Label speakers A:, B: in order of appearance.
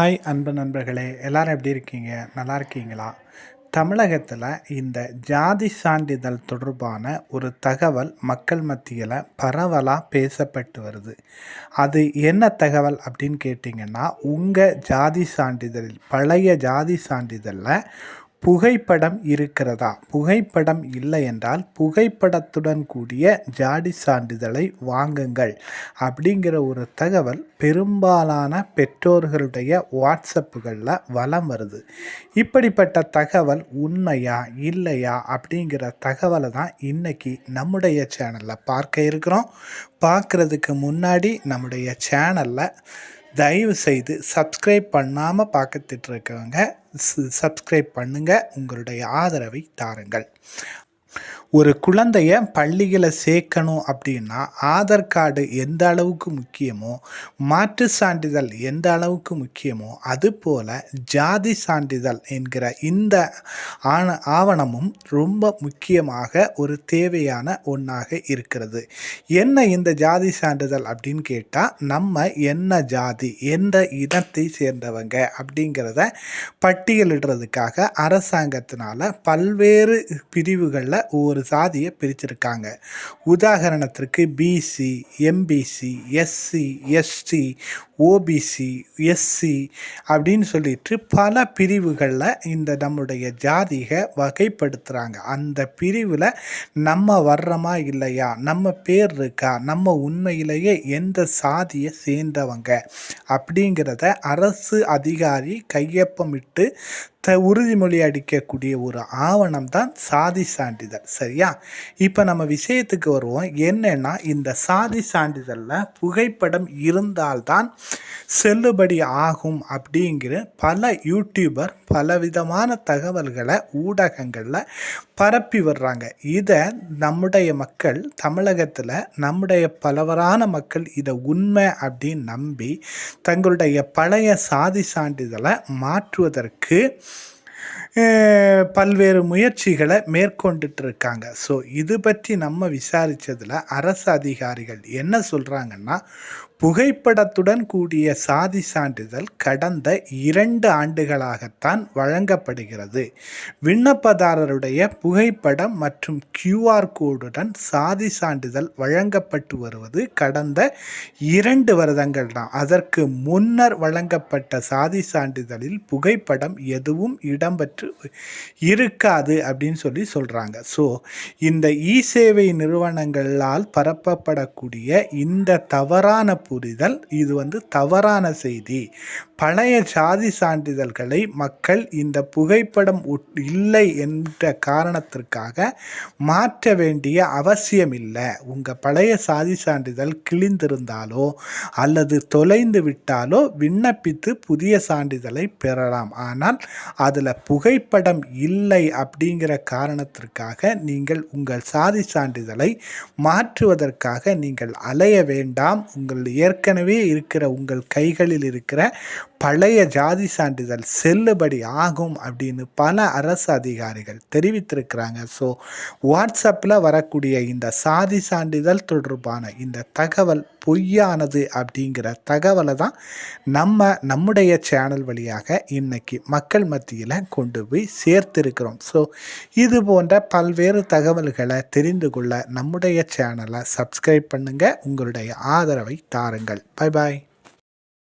A: Hi அன்பு நண்பர்களே, எல்லாரும் எப்படி இருக்கீங்க? நல்லா இருக்கீங்களா? தமிழகத்தில் இந்த ஜாதி சான்றிதழ் தொடர்பான ஒரு தகவல் மக்கள் மத்தியில் பரவலாக பேசப்பட்டு வருது. அது என்ன தகவல் அப்படின்னு கேட்டிங்கன்னா, உங்கள் ஜாதி சான்றிதழில் பழைய ஜாதி சான்றிதழில் புகைப்படம் இருக்கிறதா? புகைப்படம் இல்லை என்றால் புகைப்படத்துடன் கூடிய ஜாதி சான்றிதழை வாங்குங்கள் அப்படிங்கிற ஒரு தகவல் பெரும்பாலான பெற்றோர்களுடைய வாட்ஸ்அப்புகளில் வலம் வருது. இப்படிப்பட்ட தகவல் உண்மையா இல்லையா அப்படிங்கிற தகவலை தான் இன்னைக்கு நம்முடைய சேனலில் பார்க்க இருக்கிறோம். பார்க்குறதுக்கு முன்னாடி நம்முடைய சேனலில் தயவு செய்து சப்ஸ்கிரைப் பண்ணாமல் பார்த்துட்டு இருக்கவங்க சப்ஸ்கிரைப் பண்ணுங்கள், உங்களுடைய ஆதரவை தாருங்கள். ஒரு குழந்தைய பள்ளிகளை சேர்க்கணும் அப்படின்னா ஆதார் கார்டு எந்த அளவுக்கு முக்கியமோ, மாற்று சான்றிதழ் எந்த அளவுக்கு முக்கியமோ, அதுபோல் ஜாதி சான்றிதழ் என்கிற இந்த ஆவணமும் ரொம்ப முக்கியமாக ஒரு தேவையான ஒன்றாக இருக்கிறது. என்ன இந்த ஜாதி சான்றிதழ் அப்படின்னு கேட்டால், நம்ம என்ன ஜாதி, எந்த இனத்தை சேர்ந்தவங்க அப்படிங்கிறத பட்டியலிடுறதுக்காக அரசாங்கத்தினால் பல்வேறு பிரிவுகளில் ஒரு சாதியை பிரிச்சிருக்காங்க. உதாரணத்திற்கு PC, MBC, SC, ST, OBC, SC அப்படின்னு சொல்லிட்டு பல பிரிவுகளில் இந்த நம்முடைய ஜாதியை வகைப்படுத்துகிறாங்க. அந்த பிரிவில் நம்ம வர்றோமா இல்லையா, நம்ம பேர் இருக்கா, நம்ம உண்மையிலேயே எந்த சாதியை சேர்ந்தவங்க அப்படிங்கிறத அரசு அதிகாரி கையொப்பமிட்டு உறுதிமொழி அளிக்கக்கூடிய ஒரு ஆவணம் தான் சாதி சான்றிதழ். சரியா? இப்போ நம்ம விஷயத்துக்கு வருவோம். என்னன்னா, இந்த சாதி சான்றிதழில் புகைப்படம் இருந்தால்தான் செல்லுபடி ஆகும் அப்படிங்கிற பல யூடியூபர் பலவிதமான தகவல்களை ஊடகங்களில் பரப்பி வர்றாங்க. இதை நம்முடைய மக்கள், தமிழகத்தில் நம்முடைய பலவரான மக்கள் இதை உண்மை அப்படின்னு நம்பி தங்களுடைய பழைய சாதி சான்றிதழை மாற்றுவதற்கு பல்வேறு முயற்சிகளை மேற்கொண்டுட்டு இருக்காங்க. ஸோ இது பற்றி நம்ம விசாரித்ததில் அரசு அதிகாரிகள் என்ன சொல்கிறாங்கன்னா, புகைப்படத்துடன் கூடிய சாதி சான்றிதழ் கடந்த 2 ஆண்டுகளாகத்தான் வழங்கப்படுகிறது. விண்ணப்பதாரருடைய புகைப்படம் மற்றும் QR கோடுடன் சாதி சான்றிதழ் வழங்கப்பட்டு வருவது கடந்த 2 வருடங்கள் தான். அதற்கு முன்னர் வழங்கப்பட்ட சாதி சான்றிதழில் புகைப்படம் எதுவும் இடம்பெற்று இருக்காது அப்படின்னு சொல்கிறாங்க. ஸோ இந்த சேவை நிறுவனங்களால் பரப்பப்படக்கூடிய இந்த தவறான புரிதல், இது தவறான செய்தி. பழைய சாதி சான்றிதழ்களை மக்கள் இந்த புகைப்படம் இல்லை என்ற காரணத்திற்காக மாற்ற வேண்டிய அவசியம் இல்லை. உங்கள் பழைய சாதி சான்றிதழ் கிழிந்திருந்தாலோ அல்லது தொலைந்து விட்டாலோ விண்ணப்பித்து புதிய சான்றிதழை பெறலாம். ஆனால் அதில் புகைப்படம் இல்லை அப்படிங்கிற காரணத்திற்காக நீங்கள் உங்கள் சாதி சான்றிதழை மாற்றுவதற்காக நீங்கள் அலைய வேண்டாம். உங்கள் ஏற்கனவே இருக்கிற உங்கள் கைகளில் இருக்கிற பழைய ஜாதி சான்றிதழ் செல்லுபடி ஆகும் அப்படின்னு பல அரசு அதிகாரிகள் தெரிவித்திருக்கிறாங்க. ஸோ வாட்ஸ்அப்பில் வரக்கூடிய இந்த சாதி சான்றிதழ் தொடர்பான இந்த தகவல் பொய்யானது அப்படிங்கிற தகவலை தான் நம்முடைய சேனல் வழியாக இன்னைக்கு மக்கள் மத்தியில் கொண்டு போய் சேர்த்திருக்கிறோம். ஸோ இது போன்ற பல்வேறு தகவல்களை தெரிந்து கொள்ள நம்முடைய சேனலை சப்ஸ்கிரைப் பண்ணுங்கள், உங்களுடைய ஆதரவை தாருங்கள். Bye bye.